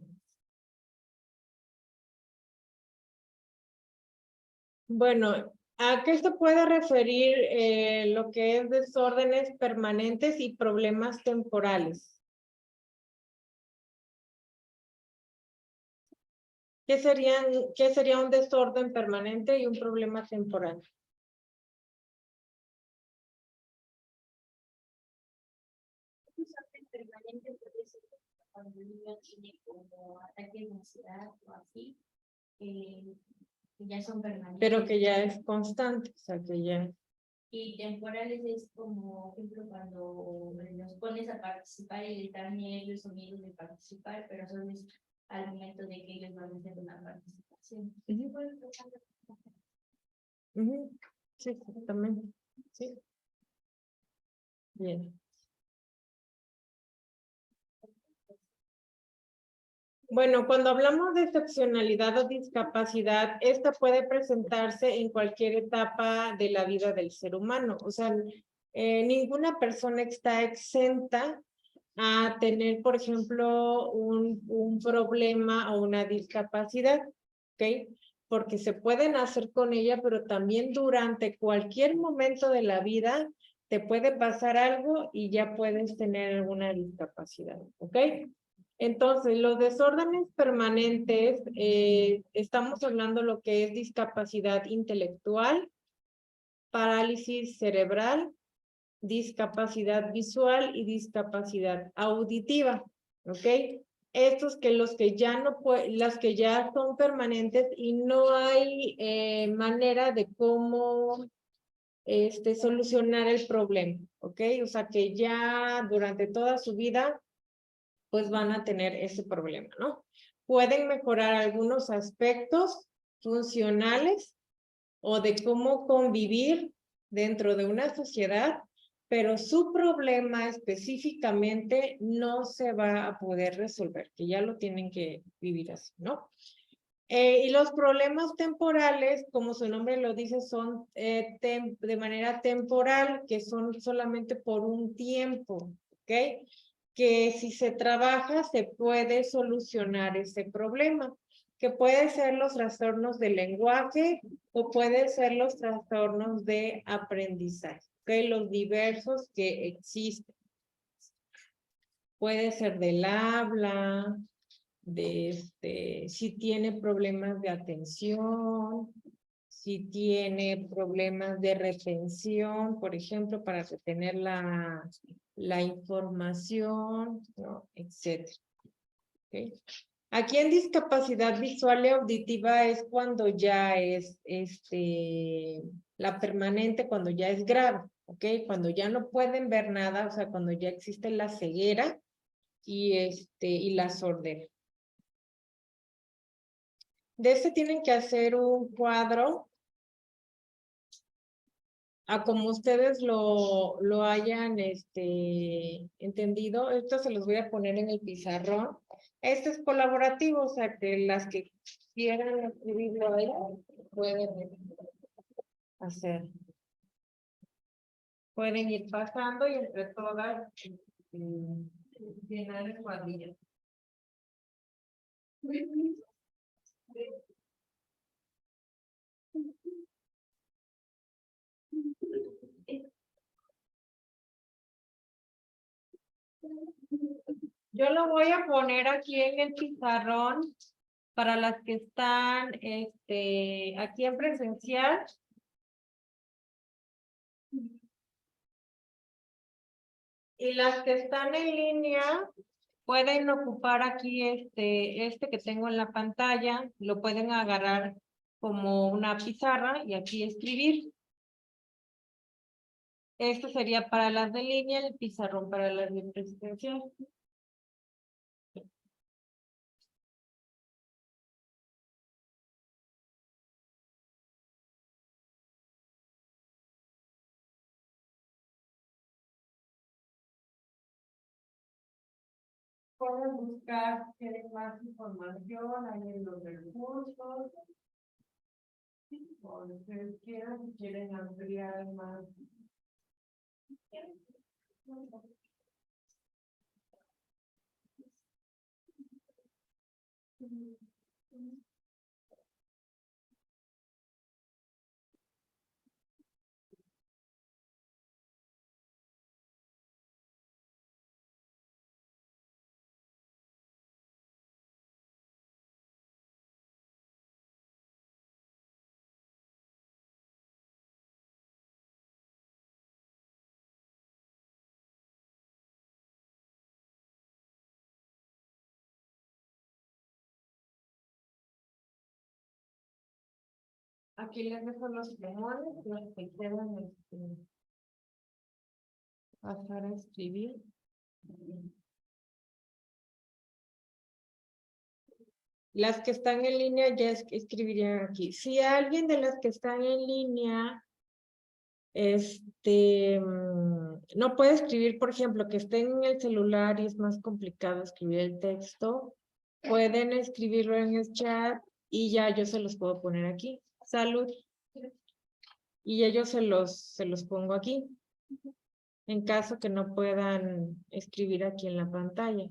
Bueno, ¿a qué se puede referir lo que es desórdenes permanentes y problemas temporales? ¿Qué sería un desorden permanente y un problema temporal?
Permanente puede ser cuando el niño tiene como ataques de ansiedad o así, que ya son permanentes.
Pero que ya es constante, o sea, que ya...
Y temporales es como, por ejemplo, cuando los pones a participar y les dan nervios o miedo de participar, pero solo es al momento de que ellos van a hacer una participación.
Sí, exactamente. Sí. Bien. Bueno, cuando hablamos de excepcionalidad o discapacidad, esta puede presentarse en cualquier etapa de la vida del ser humano. O sea, ninguna persona está exenta a tener, por ejemplo, un problema o una discapacidad, ¿ok? Porque se puede nacer con ella, pero también durante cualquier momento de la vida te puede pasar algo y ya puedes tener alguna discapacidad, ¿ok? Entonces, los desórdenes permanentes, estamos hablando lo que es discapacidad intelectual, parálisis cerebral, discapacidad visual y discapacidad auditiva, ¿ok? Estos que los que ya no pueden, las que ya son permanentes y no hay manera de cómo solucionar el problema, ¿ok? O sea que ya durante toda su vida pues van a tener ese problema, ¿no? Pueden mejorar algunos aspectos funcionales o de cómo convivir dentro de una sociedad, pero su problema específicamente no se va a poder resolver, que ya lo tienen que vivir así, ¿no? Y los problemas temporales, como su nombre lo dice, son de manera temporal, que son solamente por un tiempo, ¿ok? Que si se trabaja se puede solucionar ese problema, que puede ser los trastornos del lenguaje o puede ser los trastornos de aprendizaje, ¿ok? Los diversos que existen. Puede ser del habla, si tiene problemas de atención, si tiene problemas de retención, por ejemplo, para retener la información, ¿no? Etcétera. ¿Okay? Aquí en discapacidad visual y auditiva es cuando ya es la permanente, cuando ya es grave, ¿ok? Cuando ya no pueden ver nada, o sea, cuando ya existe la ceguera y la sordera. De este tienen que hacer un cuadro a como ustedes lo hayan entendido. Esto se los voy a poner en el pizarrón. Este es colaborativo, o sea que las que quieran escribirlo ahí pueden hacer. Pueden ir pasando y entre todas llenar el cuadrillo. Yo lo voy a poner aquí en el pizarrón para las que están aquí en presencial. Y las que están en línea pueden ocupar aquí este que tengo en la pantalla, lo pueden agarrar como una pizarra y aquí escribir. Esto sería para las de línea, el pizarrón para las de presencial. Pueden buscar si quieren más información ahí en los recursos. O ustedes quieran, si quieren ampliar más. Aquí les dejo los pulmones, los que quieran pasar a escribir. Las que están en línea ya escribirían aquí. Si alguien de las que están en línea no puede escribir, por ejemplo, que estén en el celular y es más complicado escribir el texto, pueden escribirlo en el chat y ya yo se los puedo poner aquí. Salud. Y ya yo se los pongo aquí. En caso que no puedan escribir aquí en la pantalla.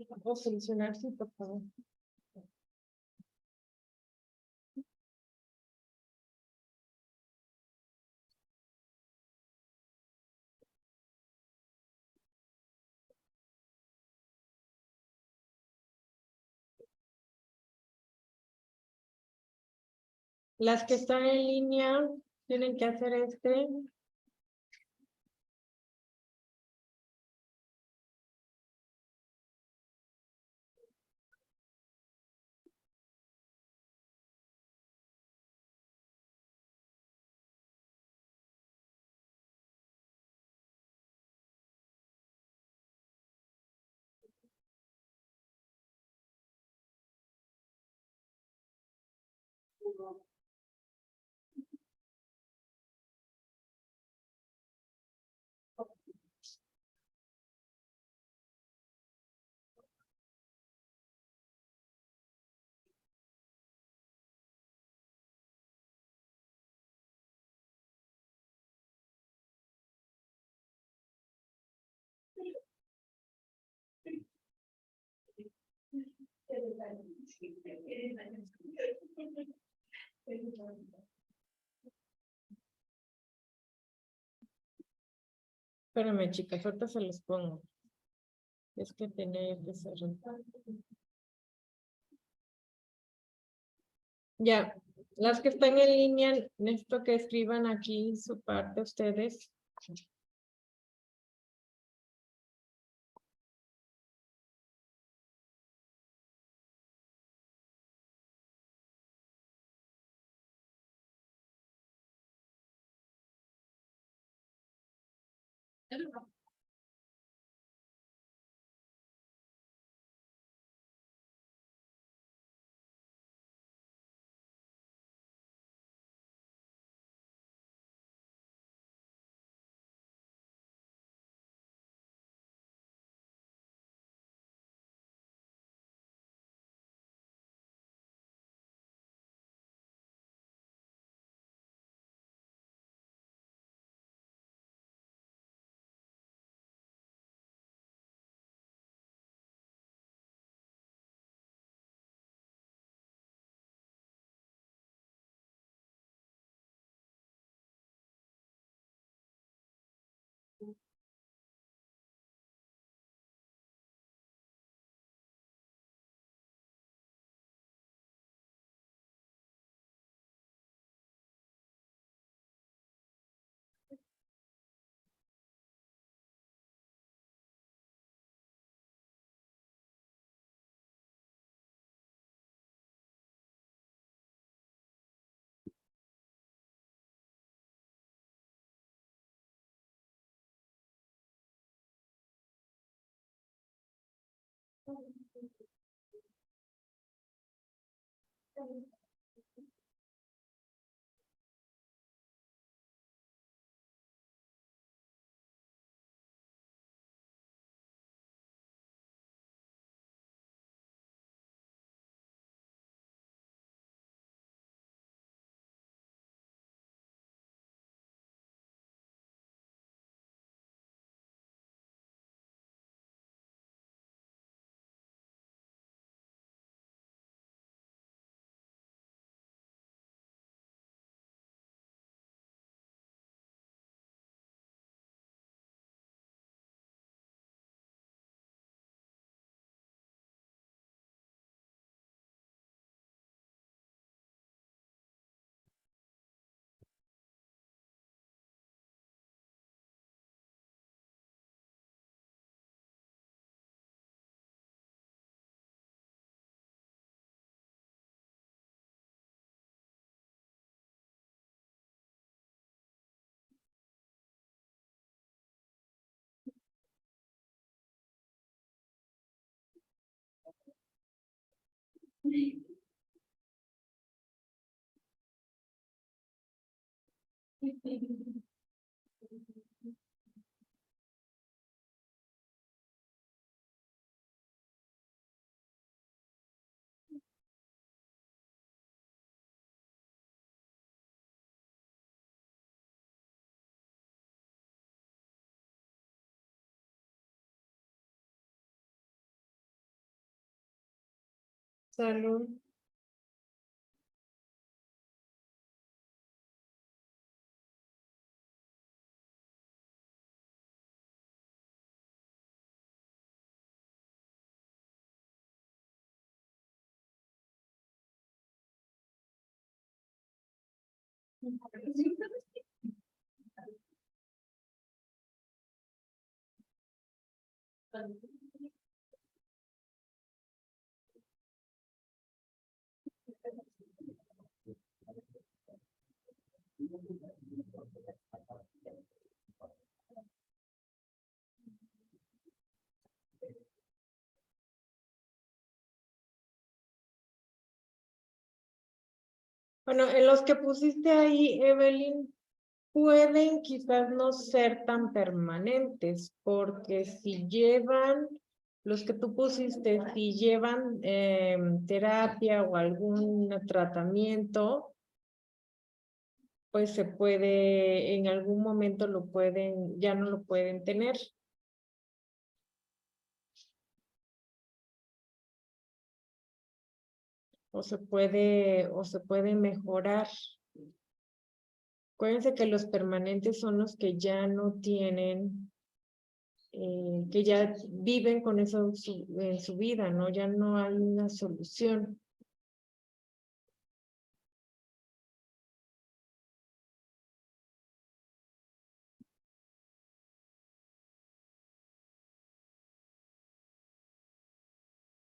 Vamos a solucionar, sí, por favor. Las que están en línea tienen que hacer este. Espérame, chicas, ahorita se los pongo. Es que tenía que cerrar. Ya, las que están en línea, necesito que escriban aquí su parte ustedes. Salud. Bueno, en los que pusiste ahí, Evelyn, pueden quizás no ser tan permanentes, porque si llevan, los que tú pusiste, si llevan terapia o algún tratamiento, pues se puede, en algún momento lo pueden, ya no lo pueden tener. O se puede mejorar. Acuérdense que los permanentes son los que ya no tienen, que ya viven con eso en su vida, ¿no? Ya no hay una solución.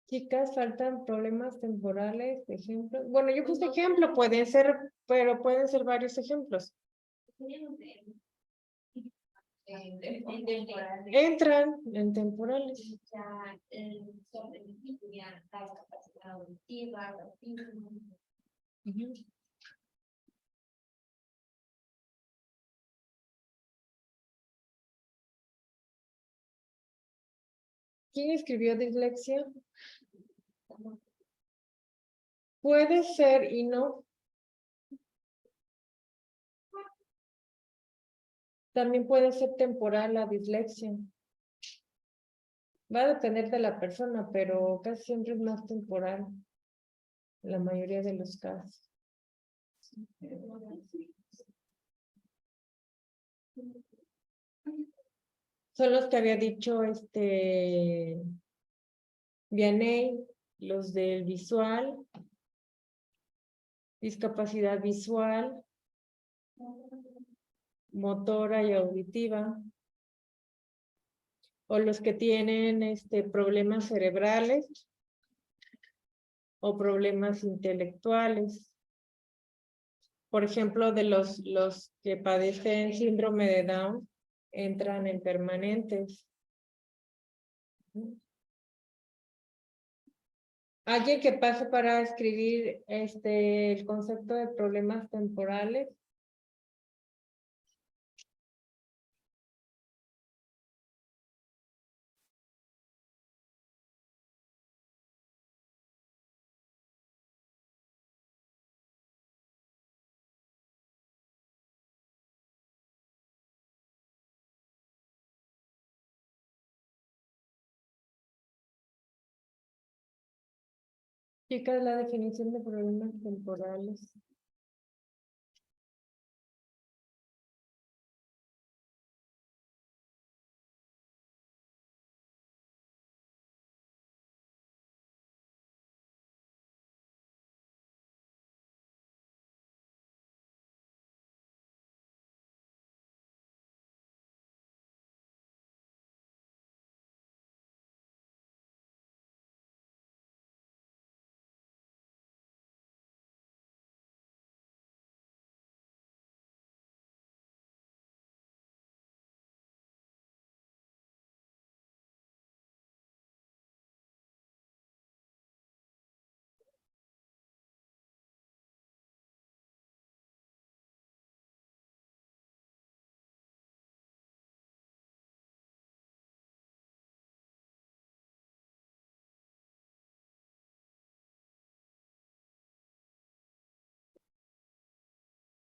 Chicas, faltan problemas temporales, ejemplos. Bueno, yo puse ejemplo, pueden ser, pero pueden ser varios ejemplos. Entran en temporales. Ujú. ¿Quién escribió dislexia? Puede ser y no. También puede ser temporal la dislexia. Va a depender de la persona, pero casi siempre es más temporal. En la mayoría de los casos. Son los que había dicho Vianney, los del visual, discapacidad visual, motora y auditiva, o los que tienen problemas cerebrales o problemas intelectuales. Por ejemplo, de los que padecen síndrome de Down, entran en permanentes. Alguien que pase para escribir el concepto de problemas temporales. Chicas, la definición de problemas temporales.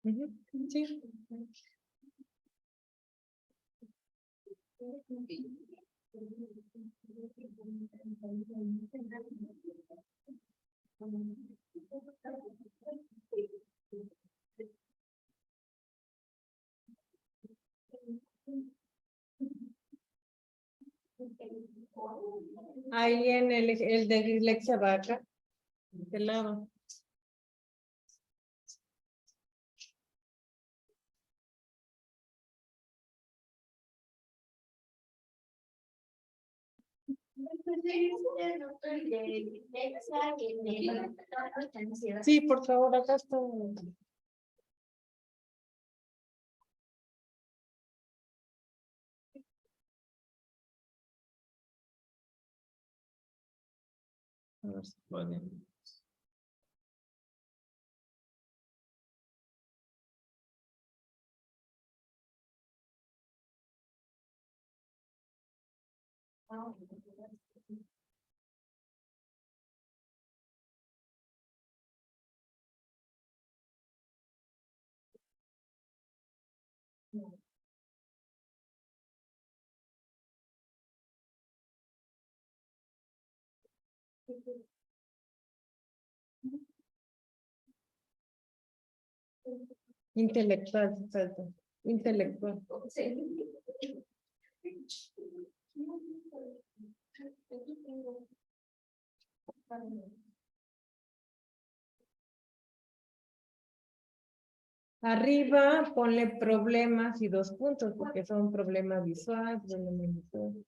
Ujú, sí. Ahí en el de dislexia va acá, de este lado. Sí, por favor, acá está. A ver si pueden. Intelectual, falta. Intelectual. Arriba ponle problemas y 2 puntos, porque son problemas visuales, problemas visuales.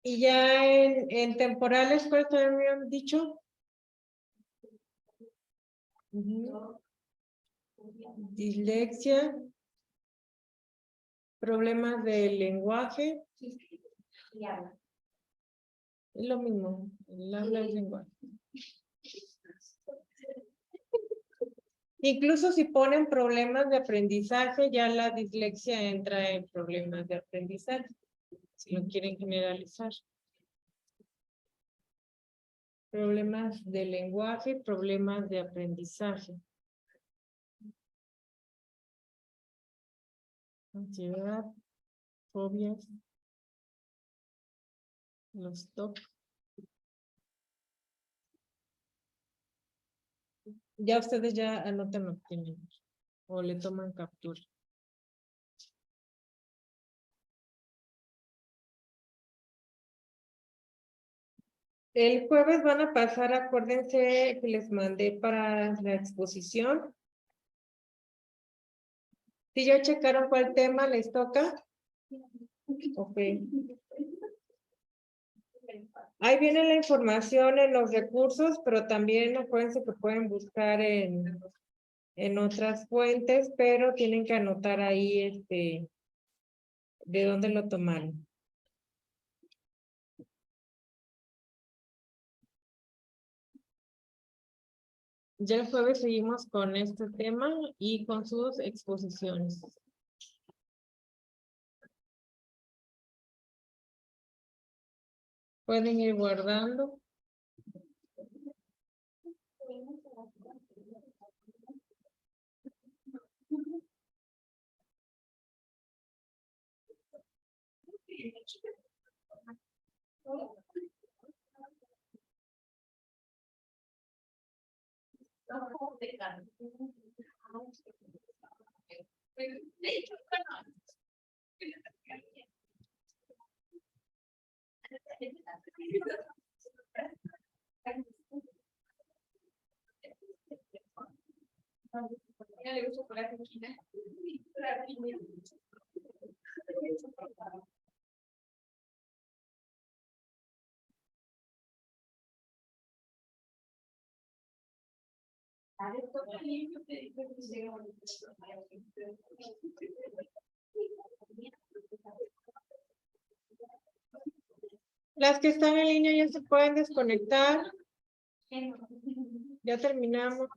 Y ya en temporales, ¿cuál te habían dicho? Ujú. Dislexia, problemas del lenguaje, es lo mismo, el habla es lenguaje. Incluso si ponen problemas de aprendizaje, ya la dislexia entra en problemas de aprendizaje, si lo quieren generalizar. Problemas de lenguaje, problemas de aprendizaje. Ansiedad, fobias, los TOC. Ya ustedes ya anotan lo que tienen o le toman captura. El jueves van a pasar, acuérdense que les mandé para la exposición. Si ya checaron cuál tema les toca. Ok. Ahí viene la información en los recursos, pero también acuérdense que pueden buscar en otras fuentes, pero tienen que anotar ahí de dónde lo tomaron. Ya el jueves seguimos con este tema y con sus exposiciones. Pueden ir guardando. Las que están en línea ya se pueden desconectar. Ya terminamos.